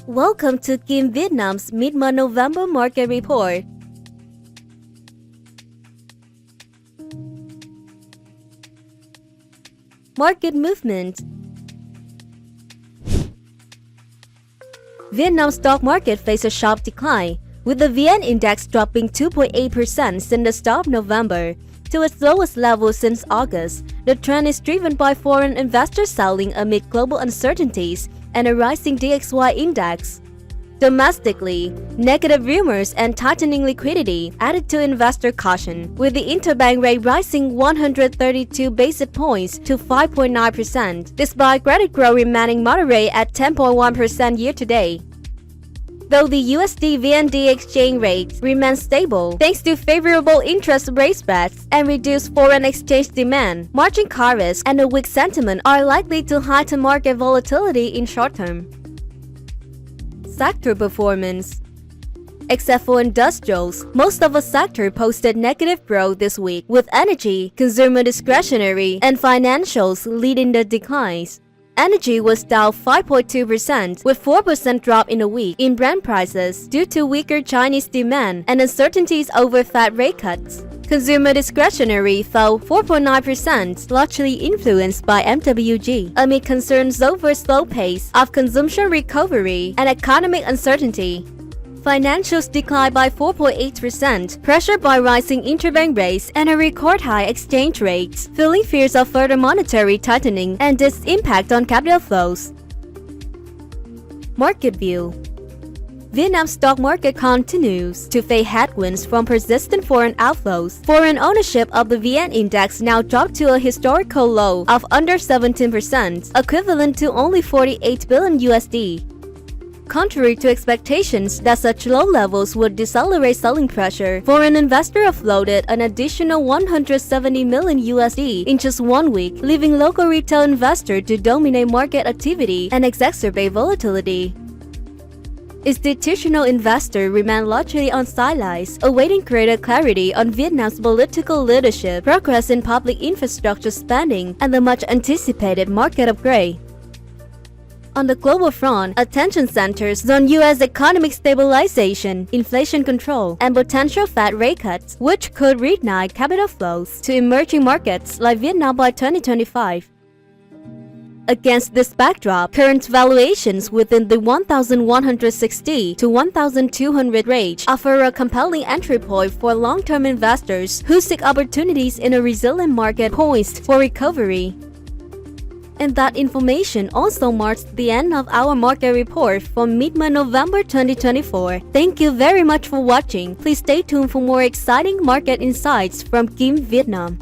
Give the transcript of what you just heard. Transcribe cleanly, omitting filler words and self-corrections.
Welcome to Kim Vietnam's mid-month November market report. Market movement. Vietnam stock market faced a sharp decline, with the VN Index dropping 2.8% since the start of November to its lowest level since August. The trend is driven by foreign investors selling amid global uncertainties and a rising DXY index. Domestically, negative rumors and tightening liquidity added to investor caution, with the interbank rate rising 132 basis points to 5.9%, despite credit growth remaining moderate at 10.1% year-to-date. Though the USD-VND exchange rate remains stable thanks to favorable interest rate spreads and reduced foreign exchange demand, margin call risk and a weak sentiment are likely to heighten market volatility in short term. Sector performance. Except for industrials, most of the sector posted negative growth this week, with energy, consumer discretionary, and financials leading the declines. Energy was down 5.2%, with 4% drop in a week in Brent prices due to weaker Chinese demand and uncertainties over Fed rate cuts. Consumer discretionary fell 4.9%, largely influenced by MWG, amid concerns over slow pace of consumption recovery and economic uncertainty. Financials declined by 4.8%, pressured by rising interbank rates and a record high exchange rates, fueling fears of further monetary tightening and its impact on capital flows. Market view. Vietnam's stock market continues to face headwinds from persistent foreign outflows. Foreign ownership of the VN Index now dropped to a historical low of under 17%, equivalent to only 48 billion USD. Contrary to expectations that such low levels would decelerate selling pressure, foreign investors offloaded an additional 170 million USD in just 1 week, leaving local retail investors to dominate market activity and exacerbate volatility. Institutional investors remain largely on sidelines, awaiting greater clarity on Vietnam's political leadership, progress in public infrastructure spending, and the much-anticipated market upgrade. On the global front, attention centers on U.S. economic stabilization, inflation control, and potential Fed rate cuts, which could reignite capital flows to emerging markets like Vietnam by 2025. Against this backdrop, current valuations within the 1,160 to 1,200 range offer a compelling entry point for long-term investors who seek opportunities in a resilient market poised for recovery. And that information also marks the end of our market report for mid-month November 2024. Thank you very much for watching. Please stay tuned for more exciting market insights from Kim Vietnam.